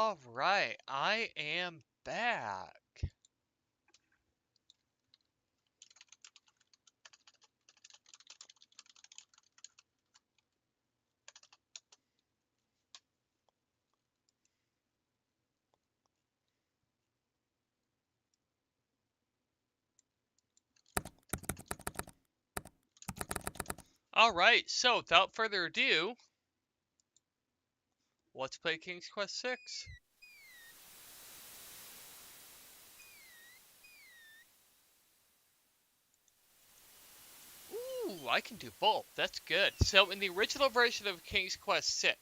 Alright, I am back. Alright, so without further ado, let's play King's Quest VI. Ooh, I can do both. That's good. So in the original version of King's Quest VI,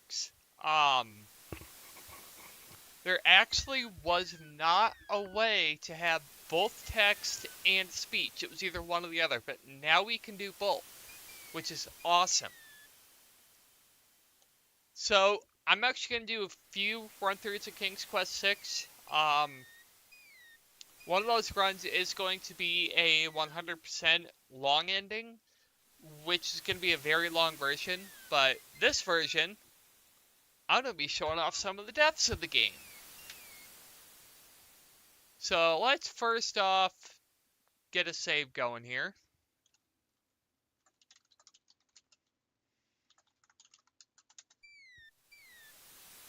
there actually was not a way to have both text and speech. It was either one or the other, but now we can do both, which is awesome. So I'm actually going to do a few run-throughs of King's Quest VI. One of those runs is going to be a 100% long ending, which is going to be a very long version, but this version, I'm going to be showing off some of the depths of the game. So let's first off get a save going here.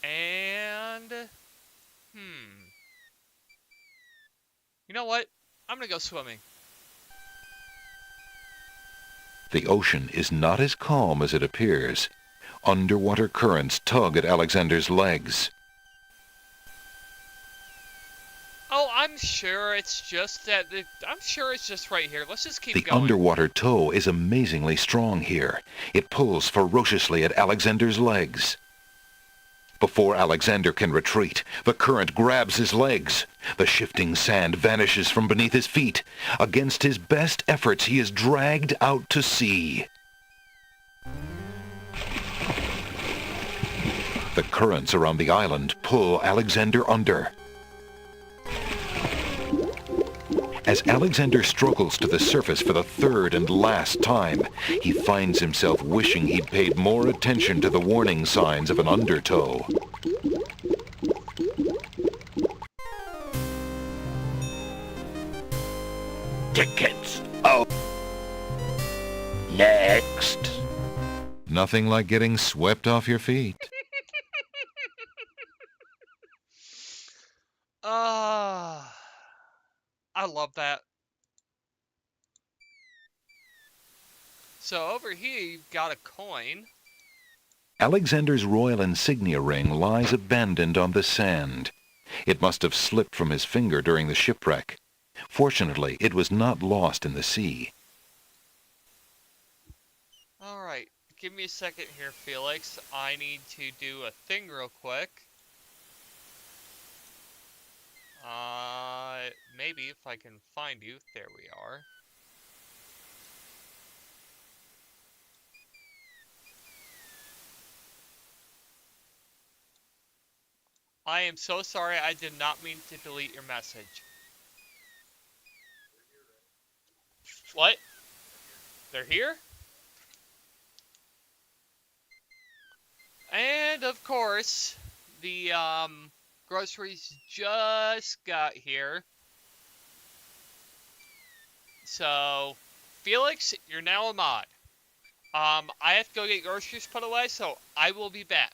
And, you know what? I'm going to go swimming. The ocean is not as calm as it appears. Underwater currents tug at Alexander's legs. Oh, I'm sure it's just right here. Let's just keep The going. underwater tow is amazingly strong here. It pulls ferociously at Alexander's legs. Before Alexander can retreat, the current grabs his legs. The shifting sand vanishes from beneath his feet. Against his best efforts, he is dragged out to sea. The currents around the island pull Alexander under. As Alexander struggles to the surface for the third and last time, he finds himself wishing he'd paid more attention to the warning signs of an undertow. Tickets. Oh. Next. Nothing like getting swept off your feet. I love that. So over here, you've got a coin. Alexander's royal insignia ring lies abandoned on the sand. It must have slipped from his finger during the shipwreck. Fortunately, it was not lost in the sea. Alright, give me a second here, Felix. I need to do a thing real quick. Maybe if I can find you. There we are. I am so sorry, I did not mean to delete your message. What? They're here? And of course, the groceries just got here. So, Felix, you're now a mod. I have to go get groceries put away, so I will be back.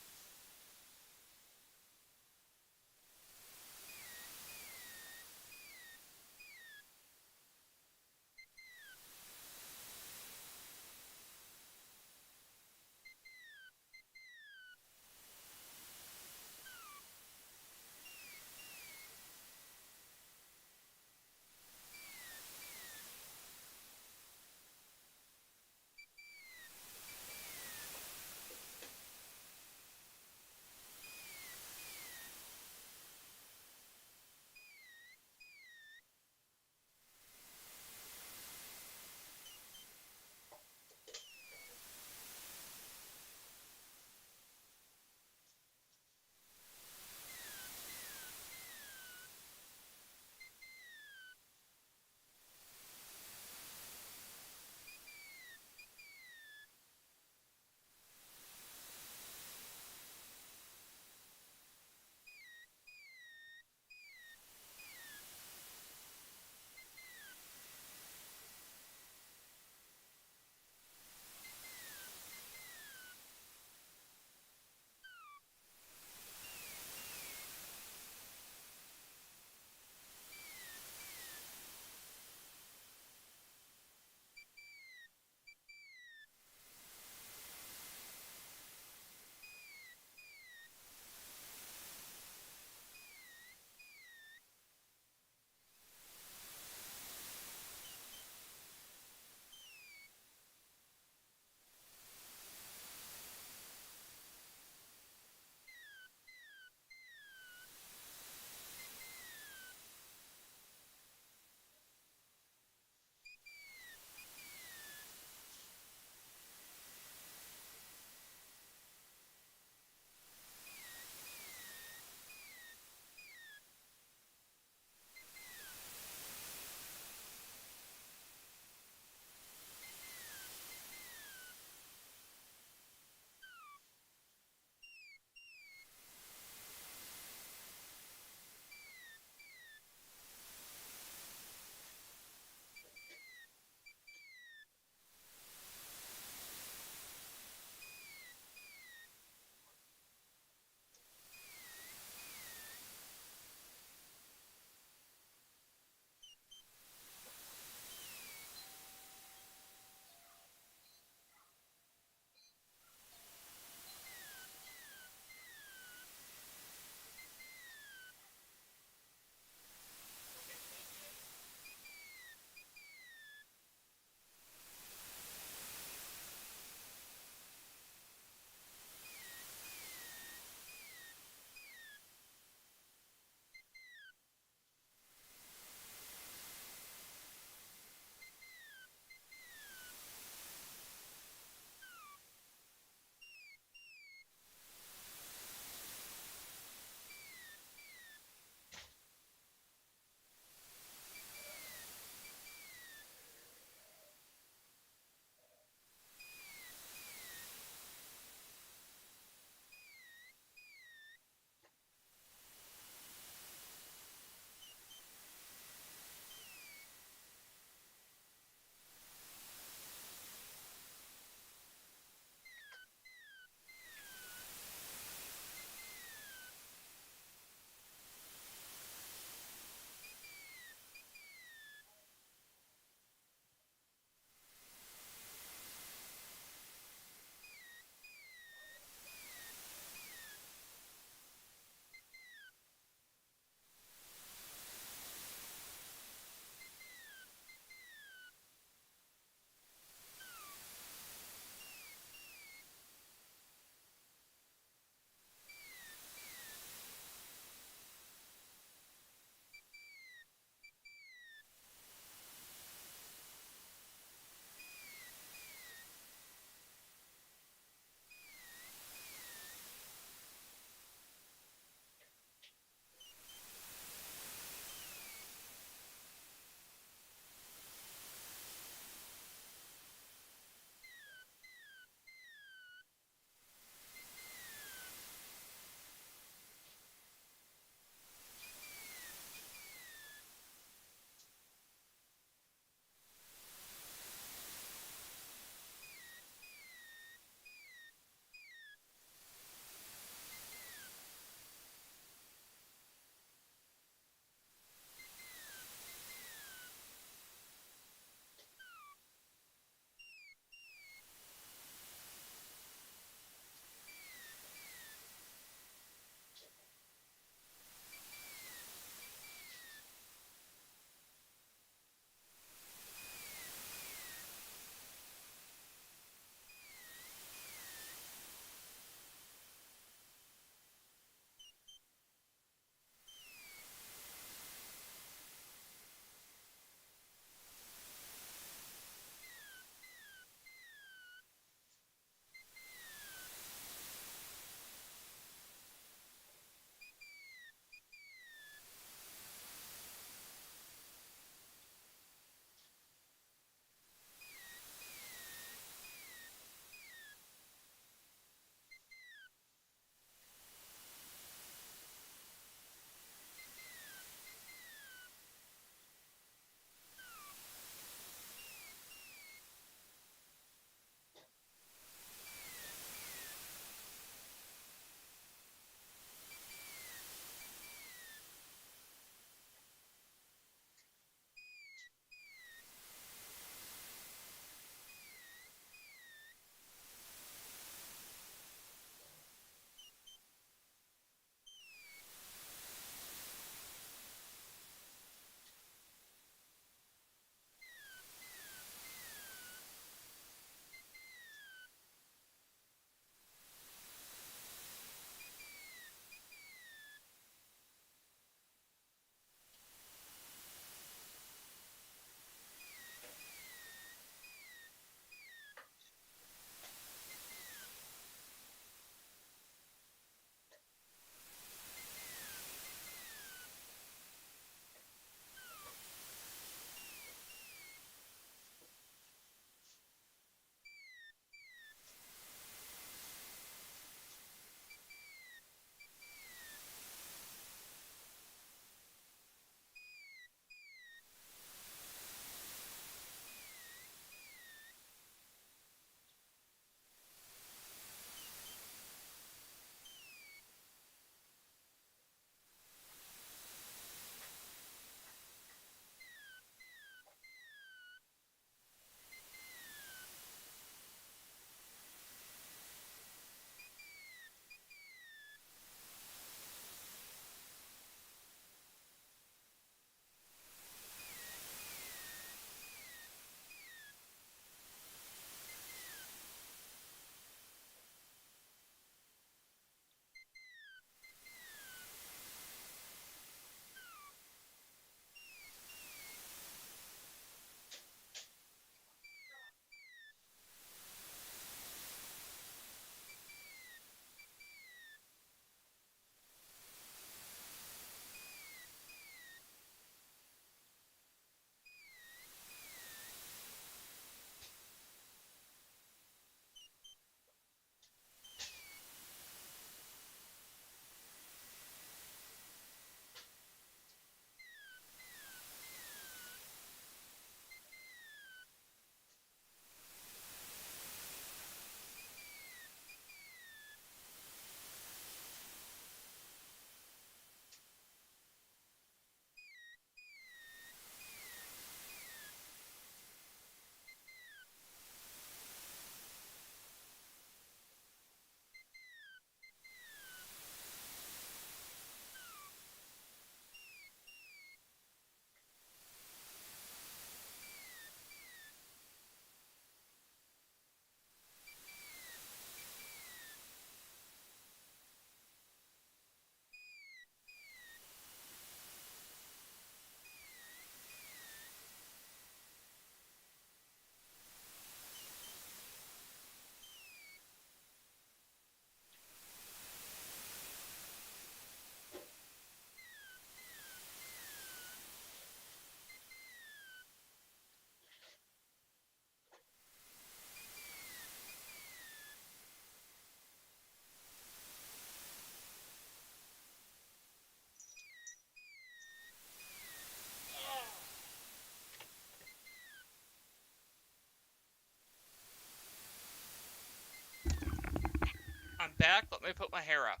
back. Let me put my hair up.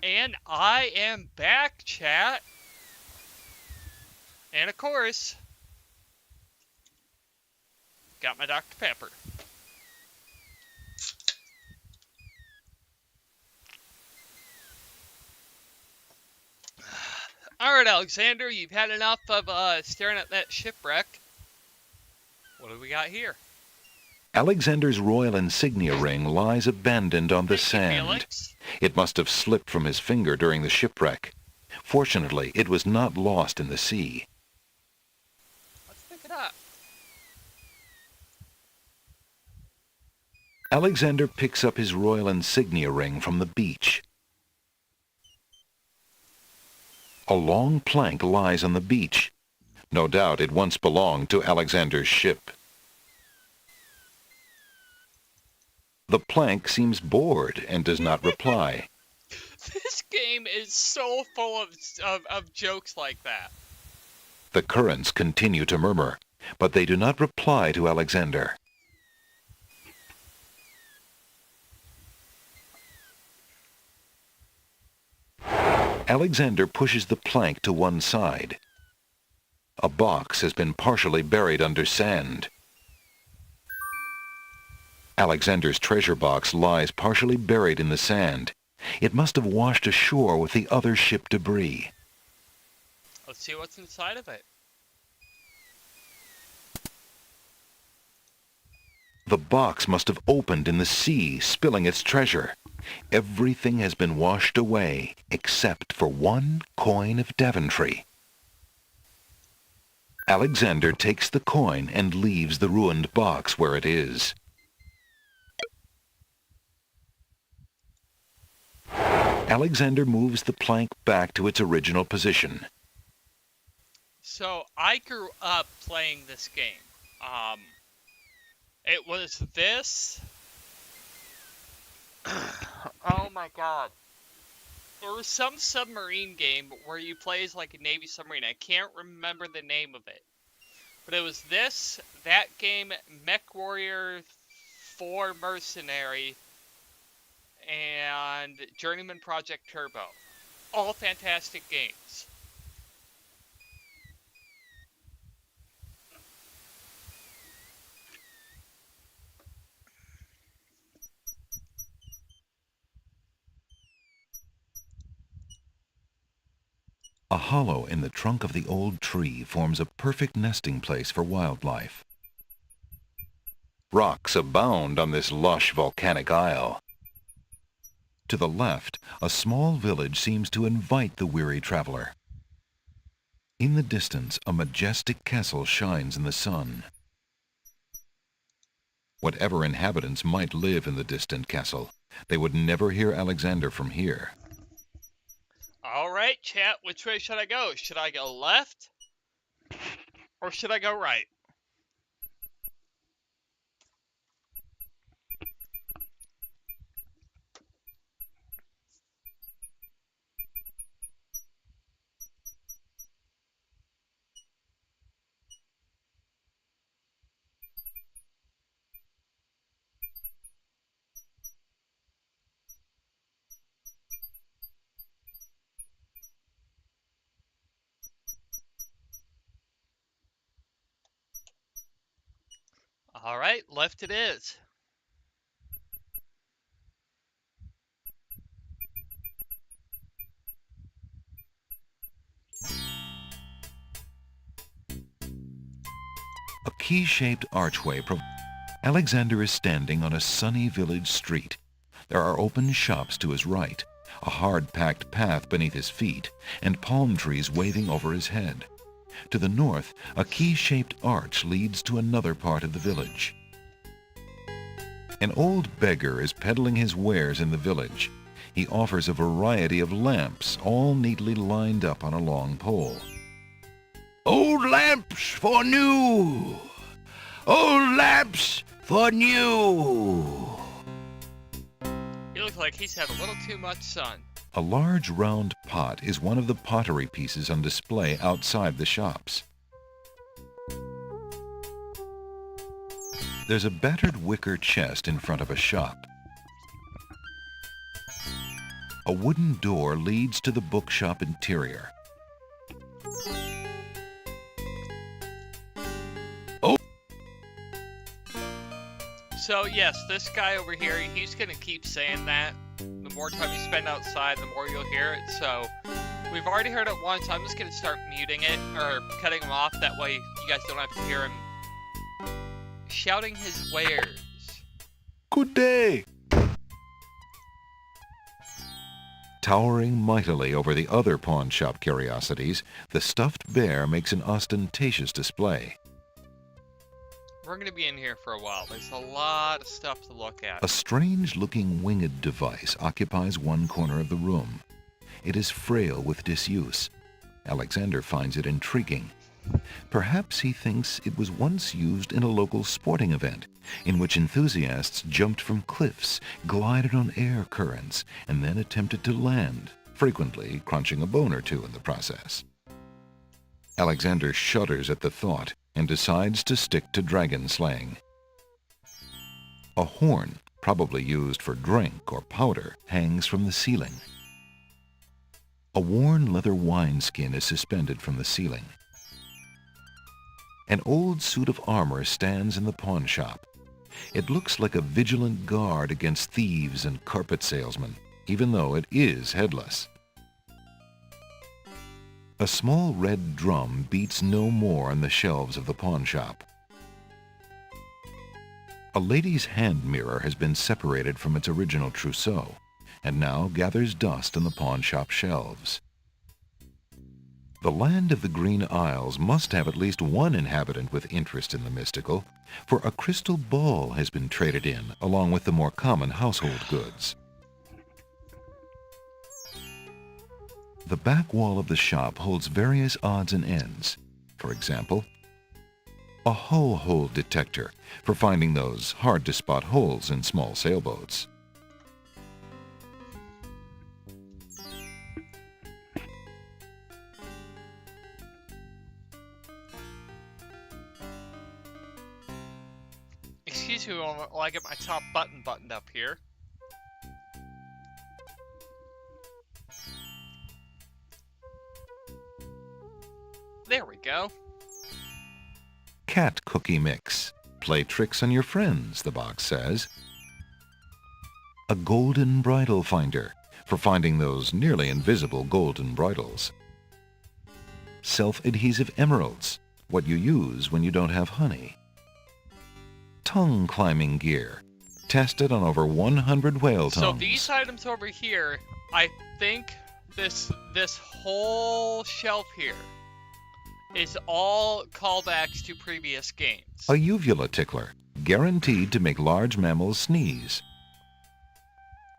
And I am back, chat. And of course, got my Dr. Pepper. Alright, Alexander, you've had enough of staring at that shipwreck. What do we got here? Alexander's royal insignia ring lies abandoned on the Thank you, sand. Felix. It must have slipped from his finger during the shipwreck. Fortunately, it was not lost in the sea. Let's pick it up. Alexander picks up his royal insignia ring from the beach. A long plank lies on the beach. No doubt it once belonged to Alexander's ship. The plank seems bored and does not reply. This game is so full of jokes like that. The currents continue to murmur, but they do not reply to Alexander. Alexander pushes the plank to one side. A box has been partially buried under sand. Alexander's treasure box lies partially buried in the sand. It must have washed ashore with the other ship debris. Let's see what's inside of it. The box must have opened in the sea, spilling its treasure. Everything has been washed away, except for one coin of Daventry. Alexander takes the coin and leaves the ruined box where it is. Alexander moves the plank back to its original position. So, I grew up playing this game. It was this. Oh my god. There was some submarine game where you play as like a Navy submarine. I can't remember the name of it. But it was this, that game, MechWarrior 4 Mercenary, and Journeyman Project Turbo. All fantastic games. A hollow in the trunk of the old tree forms a perfect nesting place for wildlife. Rocks abound on this lush volcanic isle. To the left, a small village seems to invite the weary traveler. In the distance, a majestic castle shines in the sun. Whatever inhabitants might live in the distant castle, they would never hear Alexander from here. Alright, chat, which way should I go? Should I go left? Or should I go right? Alright, left it is. A key-shaped archway Alexander is standing on a sunny village street. There are open shops to his right, a hard-packed path beneath his feet, and palm trees waving over his head. To the north, a key-shaped arch leads to another part of the village. An old beggar is peddling his wares in the village. He offers a variety of lamps, all neatly lined up on a long pole. Old lamps for new! Old lamps for new! He looks like he's had a little too much sun. A large round pot is one of the pottery pieces on display outside the shops. There's a battered wicker chest in front of a shop. A wooden door leads to the bookshop interior. So yes, this guy over here, he's gonna keep saying that. The more time you spend outside, the more you'll hear it. So we've already heard it once. I'm just gonna start muting it or cutting him off. That way you guys don't have to hear him shouting his wares. Good day! Towering mightily over the other pawn shop curiosities, the stuffed bear makes an ostentatious display. We're gonna be in here for a while. There's a lot of stuff to look at. A strange-looking winged device occupies one corner of the room. It is frail with disuse. Alexander finds it intriguing. Perhaps he thinks it was once used in a local sporting event, in which enthusiasts jumped from cliffs, glided on air currents, and then attempted to land, frequently crunching a bone or two in the process. Alexander shudders at the thought and decides to stick to dragon slaying. A horn, probably used for drink or powder, hangs from the ceiling. A worn leather wineskin is suspended from the ceiling. An old suit of armor stands in the pawn shop. It looks like a vigilant guard against thieves and carpet salesmen, even though it is headless. A small red drum beats no more on the shelves of the pawn shop. A lady's hand mirror has been separated from its original trousseau, and now gathers dust on the pawn shop shelves. The land of the Green Isles must have at least one inhabitant with interest in the mystical, for a crystal ball has been traded in, along with the more common household goods. The back wall of the shop holds various odds and ends. For example, a hull hole detector for finding those hard-to-spot holes in small sailboats. Excuse me while I get my top button buttoned up here. There we go. Cat cookie mix. Play tricks on your friends, the box says. A golden bridle finder for finding those nearly invisible golden bridles. Self-adhesive emeralds, what you use when you don't have honey. Tongue climbing gear, tested on over 100 whale tongues. So these items over here, I think this whole shelf here is all callbacks to previous games. A uvula tickler, guaranteed to make large mammals sneeze.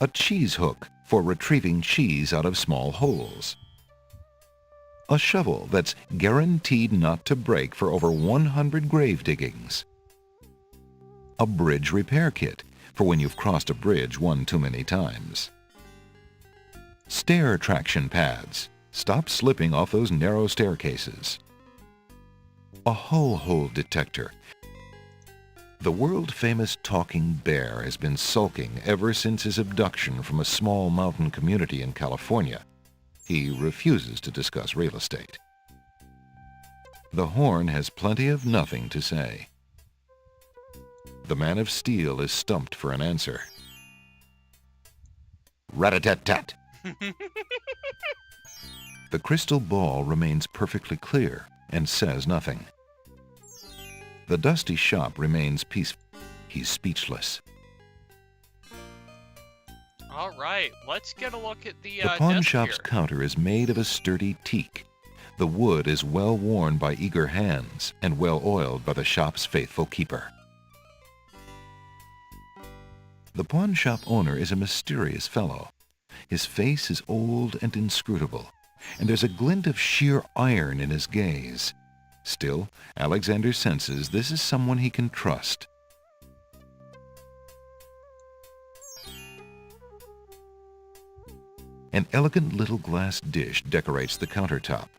A cheese hook for retrieving cheese out of small holes. A shovel that's guaranteed not to break for over 100 grave diggings. A bridge repair kit for when you've crossed a bridge one too many times. Stair traction pads. Stop slipping off those narrow staircases. A hull hole detector. The world-famous talking bear has been sulking ever since his abduction from a small mountain community in California. He refuses to discuss real estate. The horn has plenty of nothing to say. The man of steel is stumped for an answer. Rat-a-tat-tat. The crystal ball remains perfectly clear and says nothing. The dusty shop remains peaceful. He's speechless. All right, let's get a look at the The pawn desk shop's here. counter is made of a sturdy teak. The wood is well worn by eager hands and well oiled by the shop's faithful keeper. The pawn shop owner is a mysterious fellow. His face is old and inscrutable, and there's a glint of sheer iron in his gaze. Still, Alexander senses this is someone he can trust. An elegant little glass dish decorates the countertop.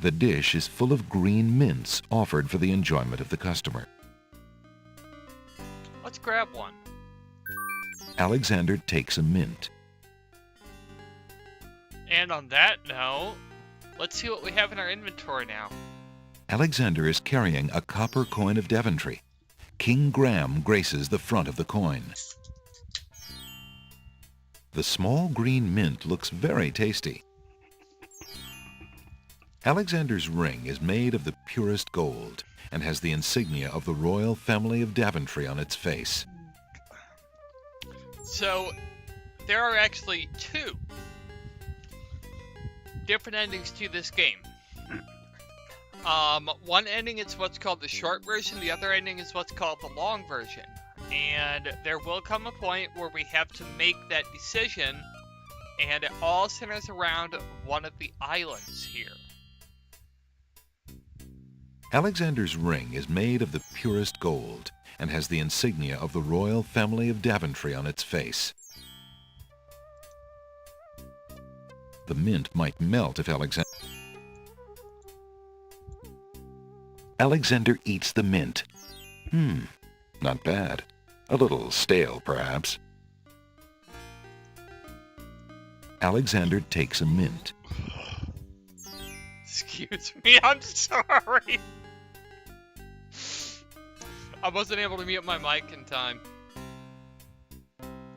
The dish is full of green mints offered for the enjoyment of the customer. Let's grab one. Alexander takes a mint. And on that note, let's see what we have in our inventory now. Alexander is carrying a copper coin of Daventry. King Graham graces the front of the coin. The small green mint looks very tasty. Alexander's ring is made of the purest gold and has the insignia of the royal family of Daventry on its face. So, there are actually two different endings to this game. One ending is what's called the short version, the other ending is what's called the long version. And there will come a point where we have to make that decision, and it all centers around one of the islands here. Alexander's ring is made of the purest gold and has the insignia of the royal family of Daventry on its face. The mint might melt if Alexander eats the mint. Not bad. A little stale, perhaps. Alexander takes a mint. Excuse me, I'm sorry. I wasn't able to mute my mic in time.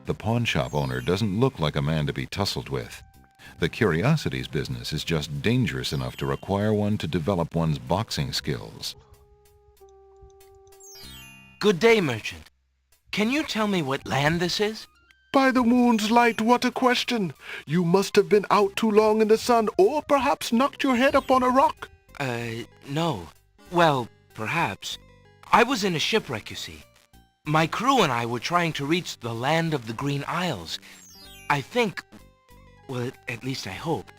The pawn shop owner doesn't look like a man to be tussled with. The curiosities business is just dangerous enough to require one to develop one's boxing skills. Good day, merchant. Can you tell me what land this is? By the moon's light, what a question! You must have been out too long in the sun, or perhaps knocked your head upon a rock. No. Well, perhaps. I was in a shipwreck, you see. My crew and I were trying to reach the land of the Green Isles. I think, well, at least I hope,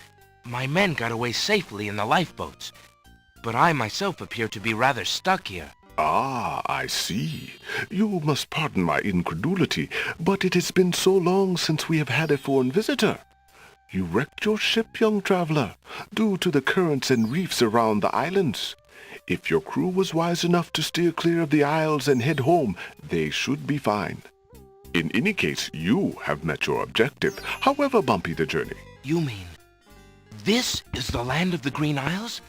my men got away safely in the lifeboats. But I myself appear to be rather stuck here. Ah, I see. You must pardon my incredulity, but it has been so long since we have had a foreign visitor. You wrecked your ship, young traveler, due to the currents and reefs around the islands. If your crew was wise enough to steer clear of the isles and head home, they should be fine. In any case, you have met your objective, however bumpy the journey. You mean, this is the land of the Green Isles?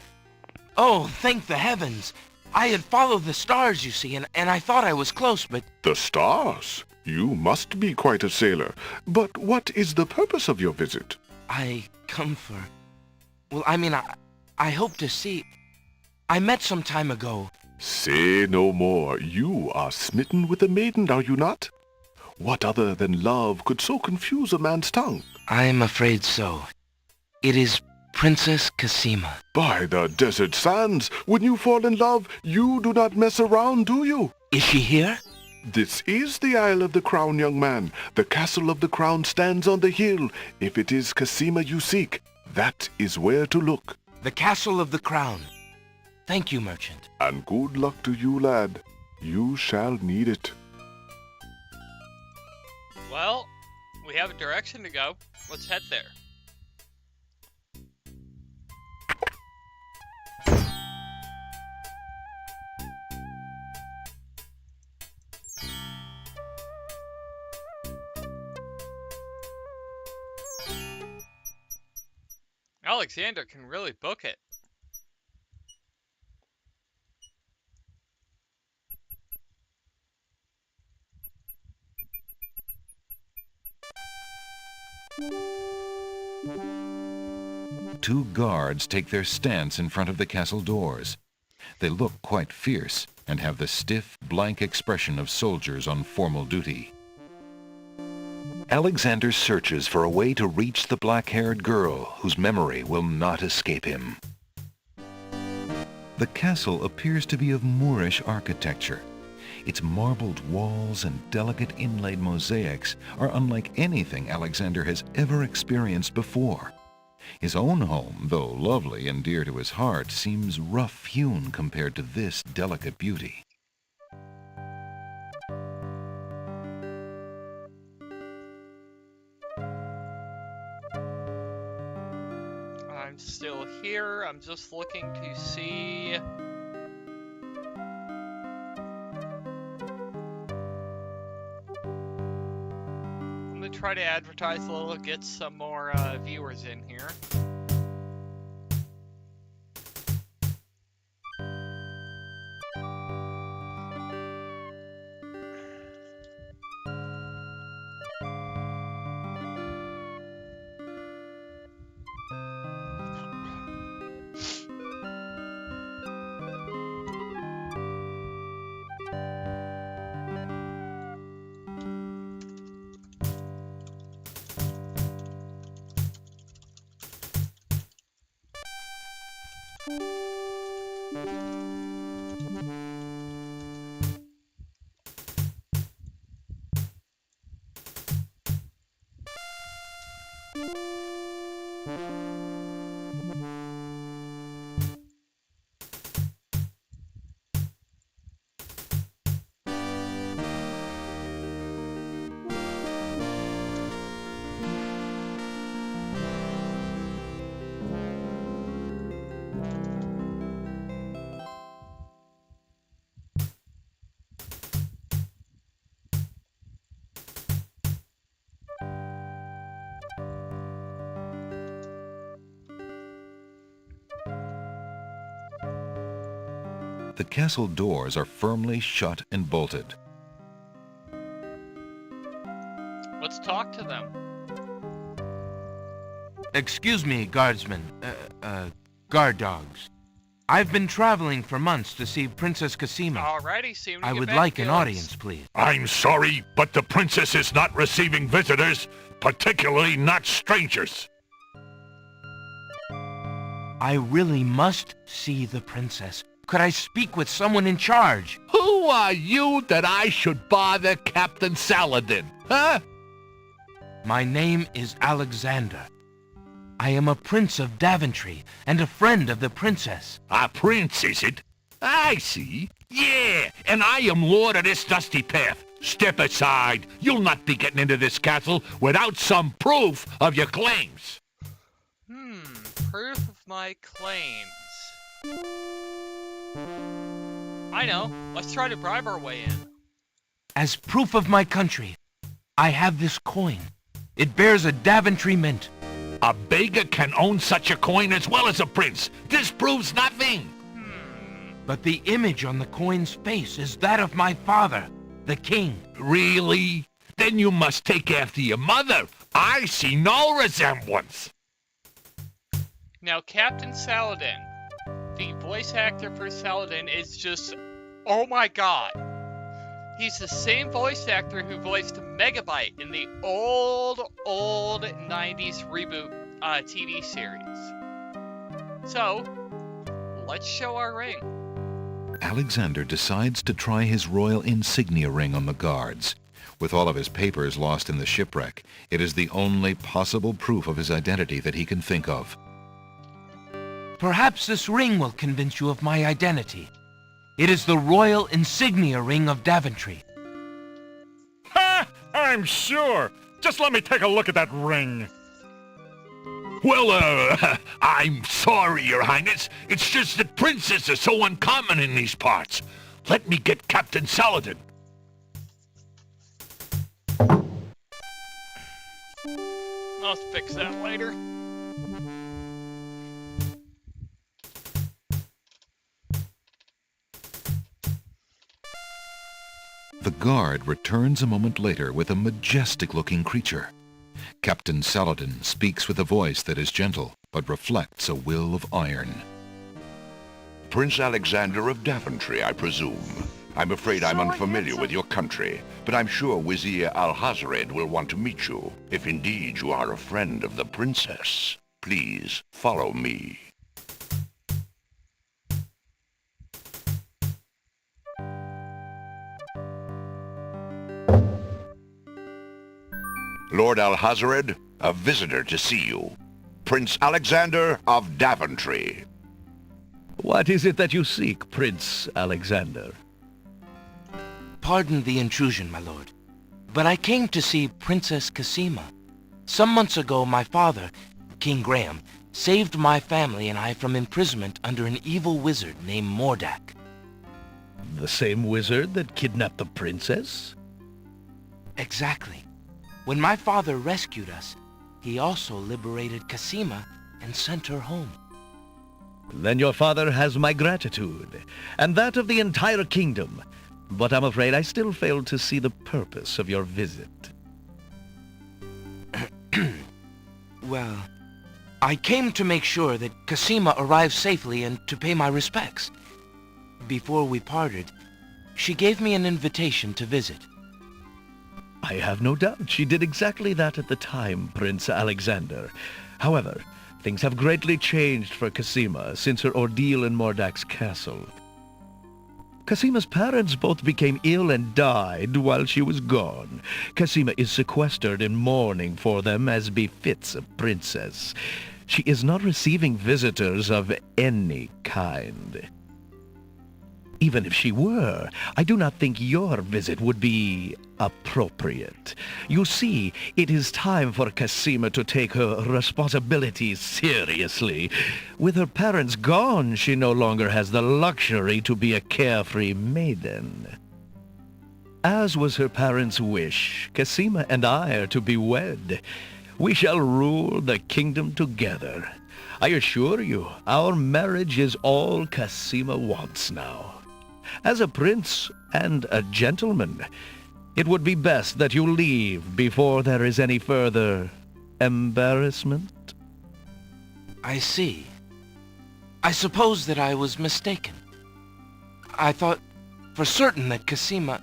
Oh, thank the heavens! I had followed the stars, you see, and I thought I was close, but... The stars? You must be quite a sailor. But what is the purpose of your visit? I come for... Well, I mean, I hope to see... I met some time ago. Say no more. You are smitten with a maiden, are you not? What other than love could so confuse a man's tongue? I'm afraid so. It is Princess Cassima. By the desert sands, when you fall in love, you do not mess around, do you? Is she here? This is the Isle of the Crown, young man. The castle of the Crown stands on the hill. If it is Cassima you seek, that is where to look. The Castle of the Crown. Thank you, merchant. And good luck to you, lad. You shall need it. Well, we have a direction to go. Let's head there. Alexander can really book it. Two guards take their stance in front of the castle doors. They look quite fierce and have the stiff, blank expression of soldiers on formal duty. Alexander searches for a way to reach the black-haired girl whose memory will not escape him. The castle appears to be of Moorish architecture. Its marbled walls and delicate inlaid mosaics are unlike anything Alexander has ever experienced before. His own home, though lovely and dear to his heart, seems rough-hewn compared to this delicate beauty. I'm still here. I'm just looking to see. I'm gonna try to advertise a little, get some more viewers in here. The castle doors are firmly shut and bolted. Let's talk to them. Excuse me, guardsmen. Guard dogs. I've been traveling for months to see Princess Cassima. Alrighty, seem to I get would back, like an Felix. audience, please. I'm sorry, but the princess is not receiving visitors, particularly not strangers. I really must see the princess. Could I speak with someone in charge? Who are you that I should bother Captain Saladin, huh? My name is Alexander. I am a prince of Daventry and a friend of the princess. A prince, is it? I see. Yeah, and I am lord of this dusty path. Step aside. You'll not be getting into this castle without some proof of your claims. Proof of my claims. I know. Let's try to bribe our way in. As proof of my country, I have this coin. It bears a Daventry mint. A beggar can own such a coin as well as a prince. This proves nothing. But the image on the coin's face is that of my father, the king. Really? Then you must take after your mother. I see no resemblance. Now, Captain Saladin, the voice actor for Saladin is just, oh my god. He's the same voice actor who voiced Megabyte in the old 90s reboot TV series. So, let's show our ring. Alexander decides to try his royal insignia ring on the guards. With all of his papers lost in the shipwreck, it is the only possible proof of his identity that he can think of. Perhaps this ring will convince you of my identity. It is the royal insignia ring of Daventry. Ha! I'm sure. Just let me take a look at that ring. Well, I'm sorry, Your Highness. It's just that princes are so uncommon in these parts. Let me get Captain Saladin. I'll fix that later. The guard returns a moment later with a majestic-looking creature. Captain Saladin speaks with a voice that is gentle, but reflects a will of iron. Prince Alexander of Daventry, I presume. I'm afraid I'm unfamiliar with your country, but I'm sure Wazir Al-Hazred will want to meet you, if indeed you are a friend of the princess. Please follow me. Lord Alhazred, a visitor to see you. Prince Alexander of Daventry. What is it that you seek, Prince Alexander? Pardon the intrusion, my lord, but I came to see Princess Cassima. Some months ago, my father, King Graham, saved my family and I from imprisonment under an evil wizard named Mordak. The same wizard that kidnapped the princess? Exactly. When my father rescued us, he also liberated Cassima and sent her home. Then your father has my gratitude, and that of the entire kingdom. But I'm afraid I still fail to see the purpose of your visit. Well, I came to make sure that Cassima arrived safely and to pay my respects. Before we parted, she gave me an invitation to visit. I have no doubt she did exactly that at the time, Prince Alexander. However, things have greatly changed for Cassima since her ordeal in Mordak's castle. Cassima's parents both became ill and died while she was gone. Cassima is sequestered in mourning for them as befits a princess. She is not receiving visitors of any kind. Even if she were, I do not think your visit would be appropriate. You see, it is time for Cassima to take her responsibilities seriously. With her parents gone, she no longer has the luxury to be a carefree maiden. As was her parents' wish, Cassima and I are to be wed. We shall rule the kingdom together. I assure you, our marriage is all Cassima wants now. As a prince and a gentleman, it would be best that you leave before there is any further embarrassment. I see. I suppose that I was mistaken. I thought for certain that Cassima...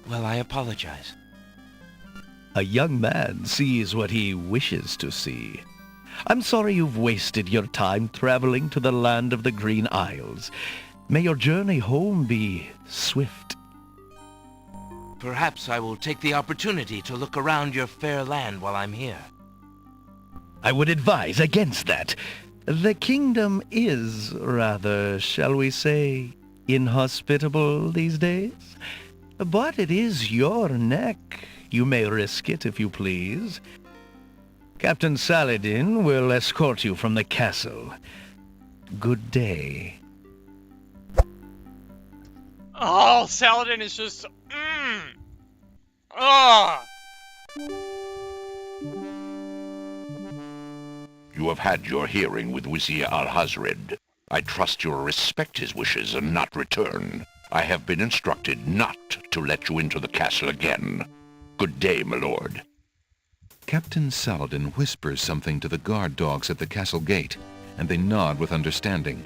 Well, I apologize. A young man sees what he wishes to see. I'm sorry you've wasted your time traveling to the land of the Green Isles. May your journey home be swift. Perhaps I will take the opportunity to look around your fair land while I'm here. I would advise against that. The kingdom is rather, shall we say, inhospitable these days. But it is your neck. You may risk it if you please. Captain Saladin will escort you from the castle. Good day. Oh, Saladin is just... Ah! You have had your hearing with Wizir Alhazred. I trust you will respect his wishes and not return. I have been instructed not to let you into the castle again. Good day, my lord. Captain Saladin whispers something to the guard dogs at the castle gate, and they nod with understanding.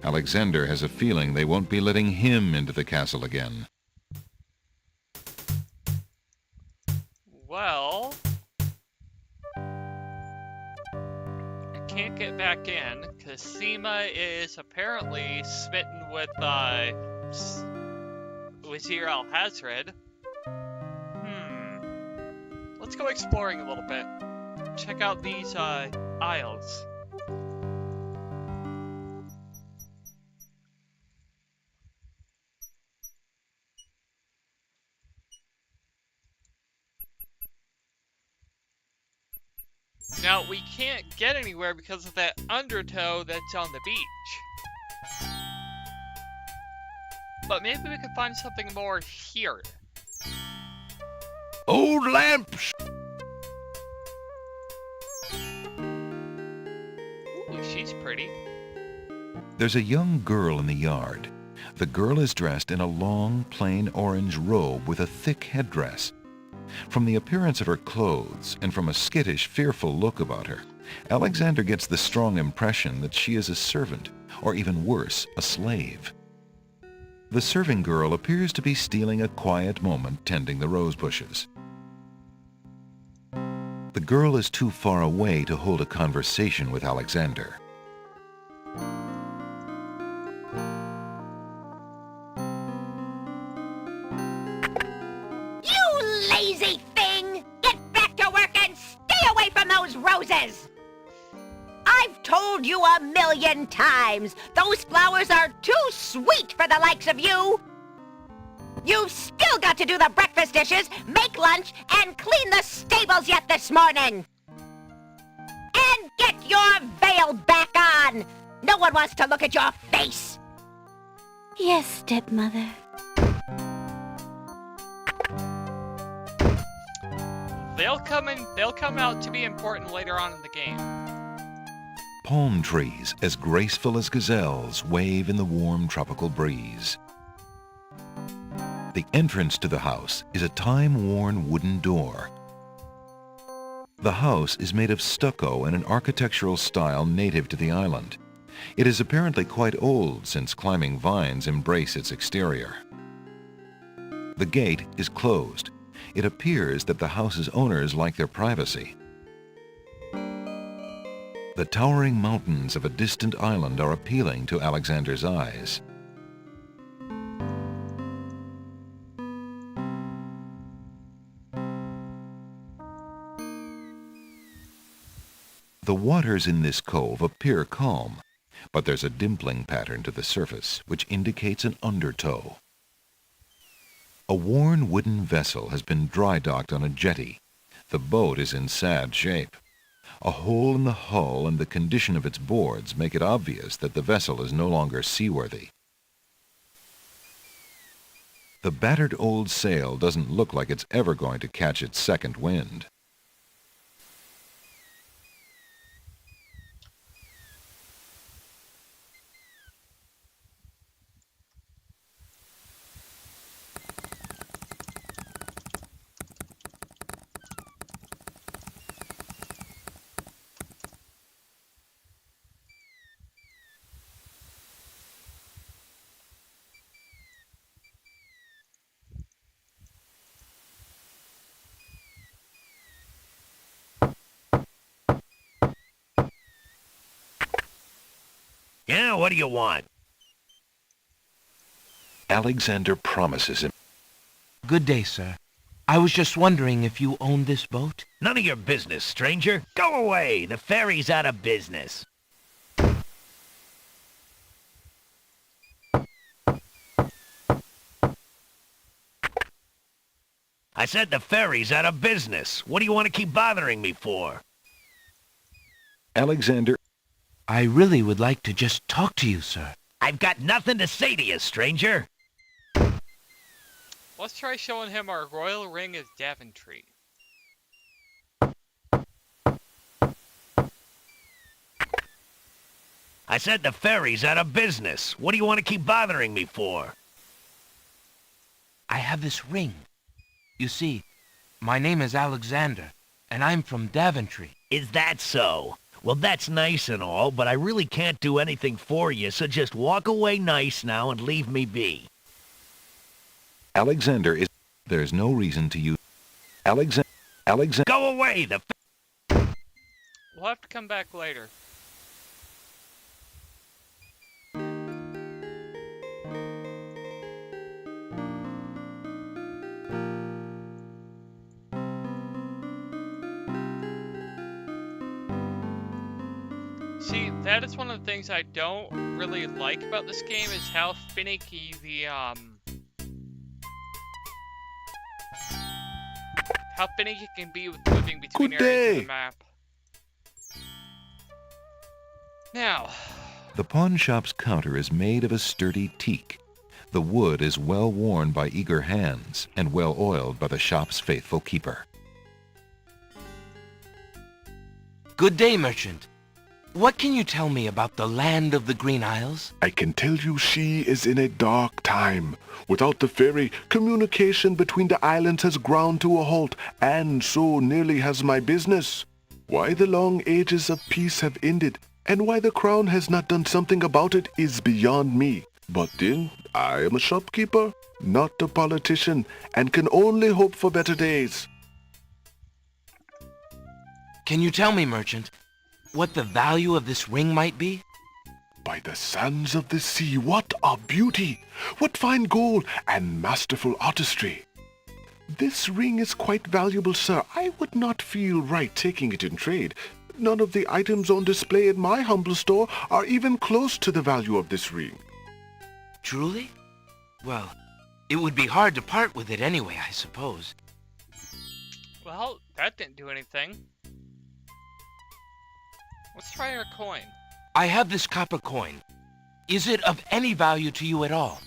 Alexander has a feeling they won't be letting him into the castle again. Well... I can't get back in. Cassima is apparently smitten with, Wazir Alhazred. Let's go exploring a little bit. Check out these, isles. Now, we can't get anywhere because of that undertow that's on the beach. But maybe we could find something more here. Old lamps! Ooh, she's pretty. There's a young girl in the yard. The girl is dressed in a long, plain orange robe with a thick headdress. From the appearance of her clothes, and from a skittish, fearful look about her, Alexander gets the strong impression that she is a servant, or even worse, a slave. The serving girl appears to be stealing a quiet moment tending the rose bushes. The girl is too far away to hold a conversation with Alexander. lazy thing! Get back to work and stay away from those roses! I've told you 1,000,000 times, those flowers are too sweet for the likes of you! You've still got to do the breakfast dishes, make lunch, and clean the stables yet this morning! And get your veil back on! No one wants to look at your face! Yes, stepmother. They'll come out to be important later on in the game. Palm trees, as graceful as gazelles, wave in the warm tropical breeze. The entrance to the house is a time-worn wooden door. The house is made of stucco in an architectural style native to the island. It is apparently quite old since climbing vines embrace its exterior. The gate is closed. It appears that the house's owners like their privacy. The towering mountains of a distant island are appealing to Alexander's eyes. The waters in this cove appear calm, but there's a dimpling pattern to the surface which indicates an undertow. A worn wooden vessel has been dry docked on a jetty. The boat is in sad shape. A hole in the hull and the condition of its boards make it obvious that the vessel is no longer seaworthy. The battered old sail doesn't look like it's ever going to catch its second wind. Yeah, what do you want? Alexander promises him. Good day, sir. I was just wondering if you own this boat? None of your business, stranger. Go away. The ferry's out of business. I said the ferry's out of business. What do you want to keep bothering me for? Alexander. I really would like to just talk to you, sir. I've got nothing to say to you, stranger. Let's try showing him our royal ring of Daventry. I said the ferry's out of business. What do you want to keep bothering me for? I have this ring. You see, my name is Alexander, and I'm from Daventry. Is that so? Well, that's nice and all, but I really can't do anything for you, so just walk away nice now and leave me be. Alexander is... There's no reason to use... Alexander... Go away! We'll have to come back later. See, that is one of the things I don't really like about this game, is how finicky the, how finicky it can be with moving between Good areas of day. the map. Now... The pawn shop's counter is made of a sturdy teak. The wood is well worn by eager hands and well oiled by the shop's faithful keeper. Good day, merchant. What can you tell me about the land of the Green Isles? I can tell you she is in a dark time. Without the ferry, communication between the islands has ground to a halt, and so nearly has my business. Why the long ages of peace have ended, and why the crown has not done something about it is beyond me. But then, I am a shopkeeper, not a politician, and can only hope for better days. Can you tell me, merchant, what the value of this ring might be? By the sands of the sea, what a beauty! What fine gold and masterful artistry! This ring is quite valuable, sir. I would not feel right taking it in trade. None of the items on display in my humble store are even close to the value of this ring. Truly? Well, it would be hard to part with it anyway, I suppose. Well, that didn't do anything. Let's try our coin. I have this copper coin. Is it of any value to you at all?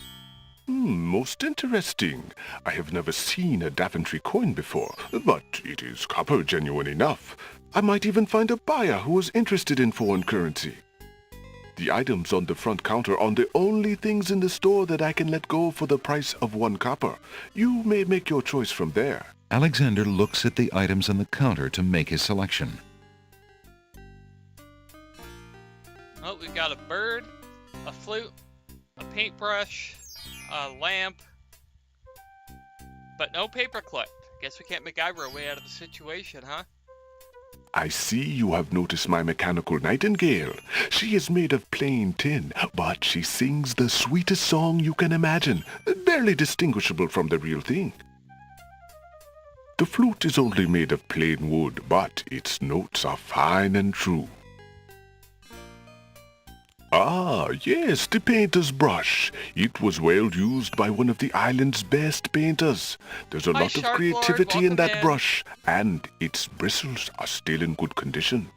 Most interesting. I have never seen a Daventry coin before, but it is copper genuine enough. I might even find a buyer who is interested in foreign currency. The items on the front counter are the only things in the store that I can let go for the price of 1 copper. You may make your choice from there. Alexander looks at the items on the counter to make his selection. Oh, we've got a bird, a flute, a paintbrush, a lamp, but no paperclip. Guess we can't MacGyver our way out of the situation, huh? I see you have noticed my mechanical nightingale. She is made of plain tin, but she sings the sweetest song you can imagine, barely distinguishable from the real thing. The flute is only made of plain wood, but its notes are fine and true. Ah, yes, the painter's brush. It was well used by one of the island's best painters. There's a Hi, lot of Shark Lord. creativity in Welcome that in. brush, and its bristles are still in good condition.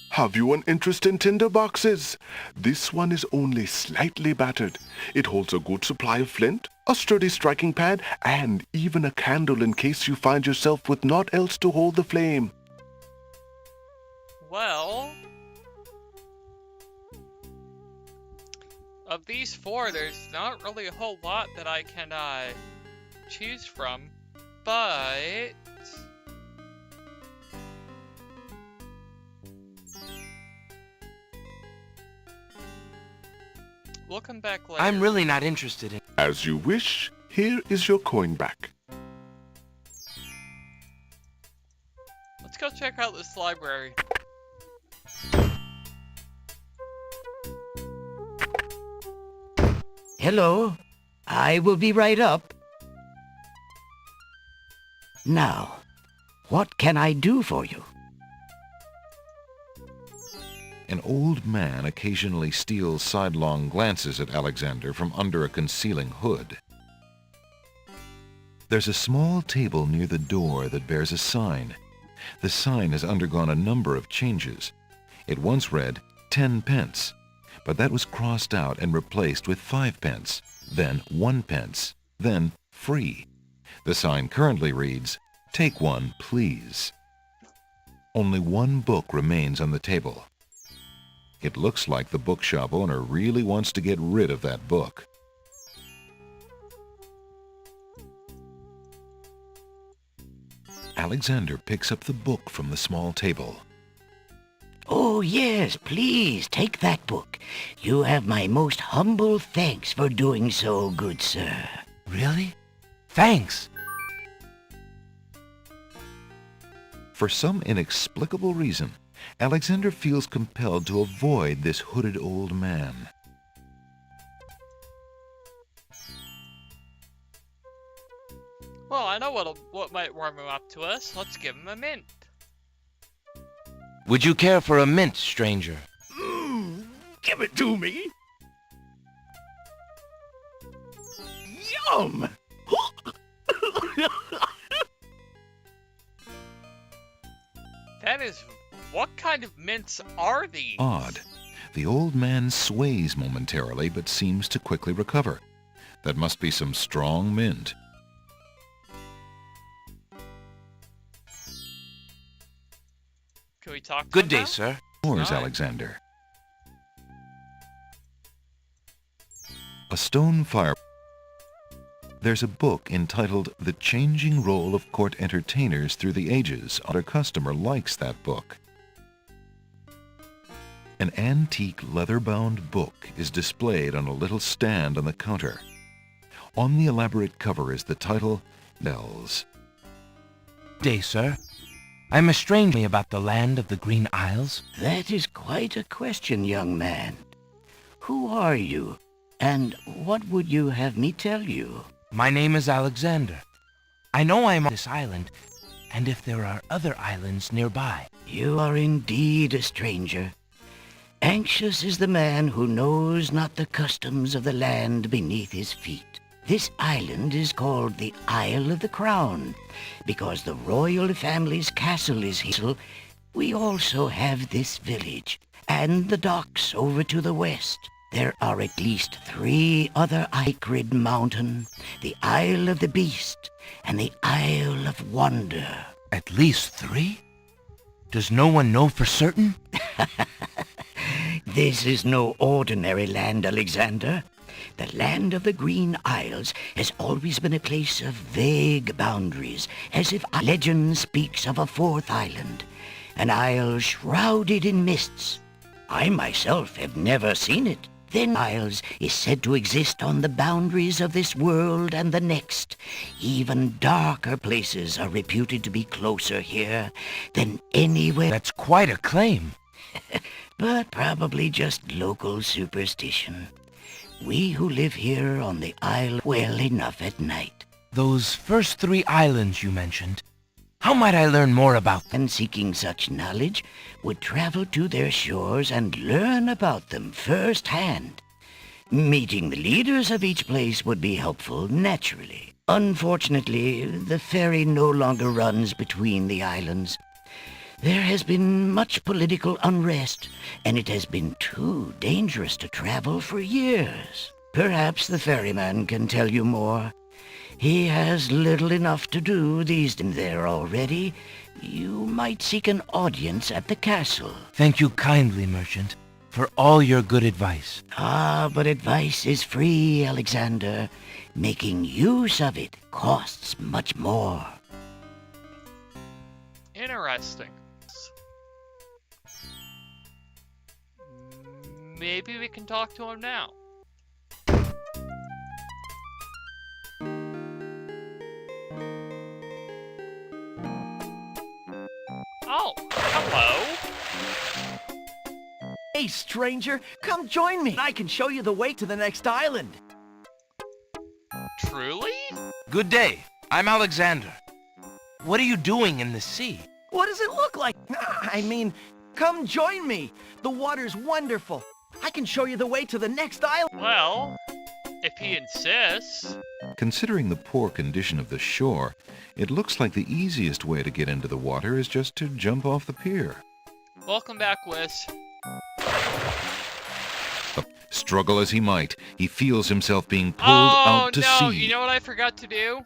Have you an interest in tinder boxes? This one is only slightly battered. It holds a good supply of flint, a sturdy striking pad, and even a candle in case you find yourself with naught else to hold the flame. Well, of these 4, there's not really a whole lot that I can choose from, but we'll come back later. I'm really not interested in... As you wish, here is your coin back. Let's go check out this library. Hello. I will be right up. Now, what can I do for you? An old man occasionally steals sidelong glances at Alexander from under a concealing hood. There's a small table near the door that bears a sign. The sign has undergone a number of changes. It once read 10 pence, but that was crossed out and replaced with 5 pence, then 1 pence, then free. The sign currently reads, "Take one, please." Only one book remains on the table. It looks like the bookshop owner really wants to get rid of that book. Alexander picks up the book from the small table. Oh, yes, please, take that book. You have my most humble thanks for doing so, good sir. Really? Thanks. For some inexplicable reason, Alexander feels compelled to avoid this hooded old man. Well, I know what might warm him up to us. Let's give him a mint. Would you care for a mint, stranger? Give it to me. Yum! That is... What kind of mints are these? Odd. The old man sways momentarily but seems to quickly recover. That must be some strong mint. Can we talk to Good him day, now? sir. Yours, Hi. Alexander. A stone fire. There's a book entitled The Changing Role of Court Entertainers Through the Ages. Our customer likes that book. An antique leather-bound book is displayed on a little stand on the counter. On the elaborate cover is the title, Bells. Good day, sir. I'm a stranger about the land of the Green Isles. That is quite a question, young man. Who are you, and what would you have me tell you? My name is Alexander. I know I'm on this island, and if there are other islands nearby. You are indeed a stranger. Anxious is the man who knows not the customs of the land beneath his feet. This island is called the Isle of the Crown, because the royal family's castle is here. We also have this village, and the docks over to the west. There are at least 3 other Icrid Mountain, the Isle of the Beast, and the Isle of Wonder. At least 3? Does no one know for certain? This is no ordinary land, Alexander. The land of the Green Isles has always been a place of vague boundaries, as if legend speaks of a 4th island, an isle shrouded in mists. I myself have never seen it. Then Isles is said to exist on the boundaries of this world and the next. Even darker places are reputed to be closer here than anywhere. That's quite a claim. But probably just local superstition. We who live here on the isle well enough at night. Those first 3 islands you mentioned, how might I learn more about them? And seeking such knowledge would travel to their shores and learn about them firsthand. Meeting the leaders of each place would be helpful, naturally. Unfortunately, the ferry no longer runs between the islands. There has been much political unrest, and it has been too dangerous to travel for years. Perhaps the ferryman can tell you more. He has little enough to do these days there already. You might seek an audience at the castle. Thank you kindly, merchant, for all your good advice. Ah, but advice is free, Alexander. Making use of it costs much more. Interesting. Maybe we can talk to him now. Oh, hello. Hey, stranger, come join me. I can show you the way to the next island. Truly? Good day. I'm Alexander. What are you doing in the sea? What does it look like? I mean, come join me. The water's wonderful. I can show you the way to the next island. Well, if he insists. Considering the poor condition of the shore, it looks like the easiest way to get into the water is just to jump off the pier. Welcome back, Wiz. Struggle as he might, he feels himself being pulled out to sea. Oh no, sea. you know what I forgot to do?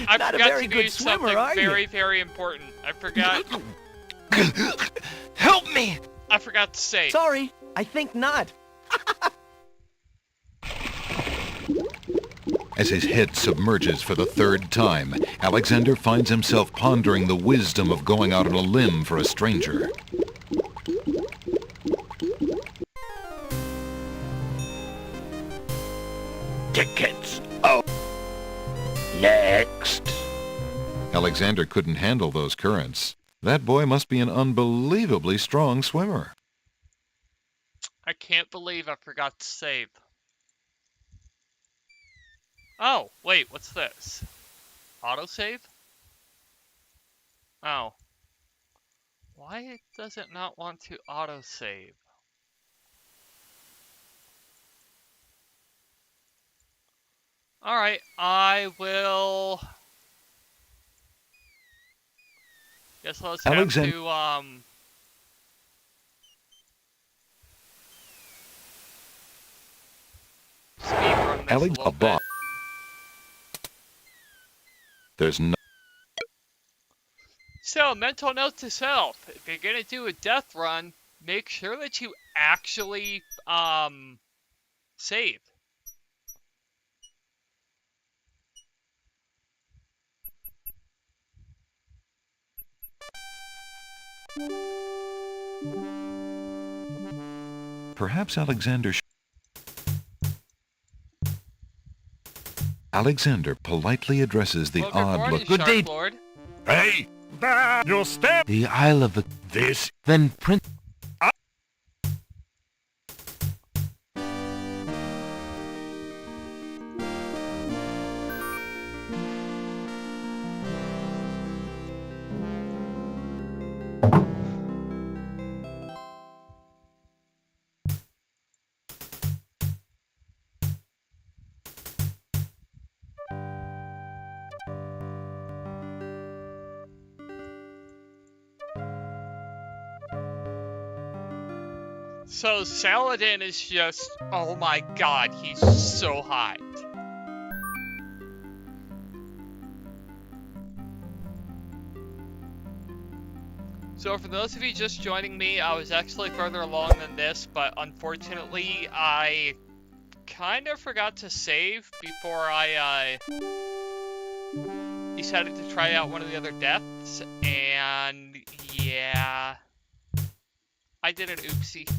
I Not a forgot very to good do swimmer, something are you? very, very important. I forgot. Help me! I forgot to say. Sorry, I think not. As his head submerges for the 3rd time, Alexander finds himself pondering the wisdom of going out on a limb for a stranger. Tickets. Oh. Next. Alexander couldn't handle those currents. That boy must be an unbelievably strong swimmer. I can't believe I forgot to save. Oh, wait, what's this? Autosave? Oh. Why does it not want to autosave? Alright, I will... Guess let's have to, speedrun this a little bit. There's no... So, mental note to self, if you're gonna do a death run, make sure that you actually, save. Perhaps Alexander Alexander politely addresses the odd look. Good day. Lord. Hey! You'll step! The Isle of the... This... Then Prince... So Saladin is just, oh my god, he's so hot. So for those of you just joining me, I was actually further along than this, but unfortunately I kind of forgot to save before I decided to try out one of the other deaths, and yeah, I did an oopsie.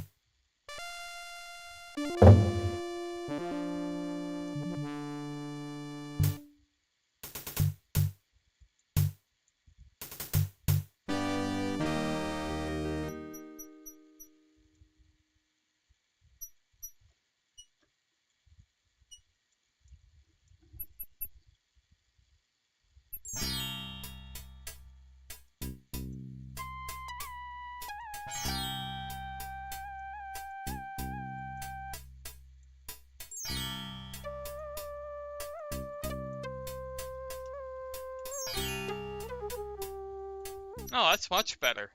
Oh, that's much better.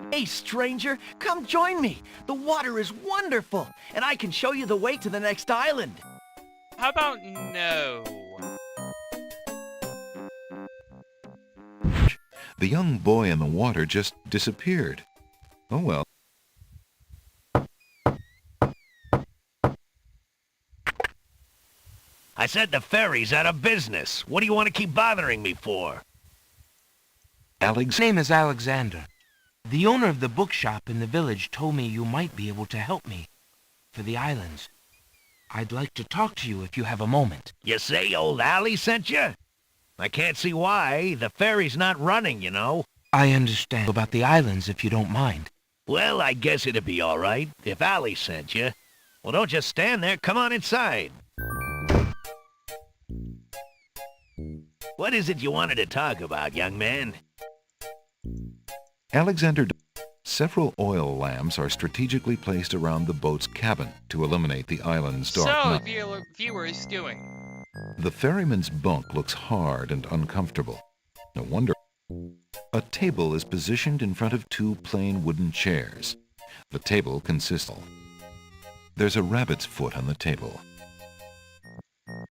Hey, stranger, come join me. The water is wonderful, and I can show you the way to the next island. How about no? The young boy in the water just disappeared. Oh well. I said the ferry's out of business. What do you want to keep bothering me for? Alex. His name is Alexander. The owner of the bookshop in the village told me you might be able to help me for the islands. I'd like to talk to you if you have a moment. You say old Allie sent you? I can't see why. The ferry's not running, you know. I understand about the islands if you don't mind. Well, I guess it'd be all right if Allie sent you. Well, don't just stand there. Come on inside. What is it you wanted to talk about, young man? Alexander. Several oil lamps are strategically placed around the boat's cabin to illuminate the island's dark So, night. viewers doing. The ferryman's bunk looks hard and uncomfortable. No wonder. A table is positioned in front of two plain wooden chairs. The table consists of. There's a rabbit's foot on the table.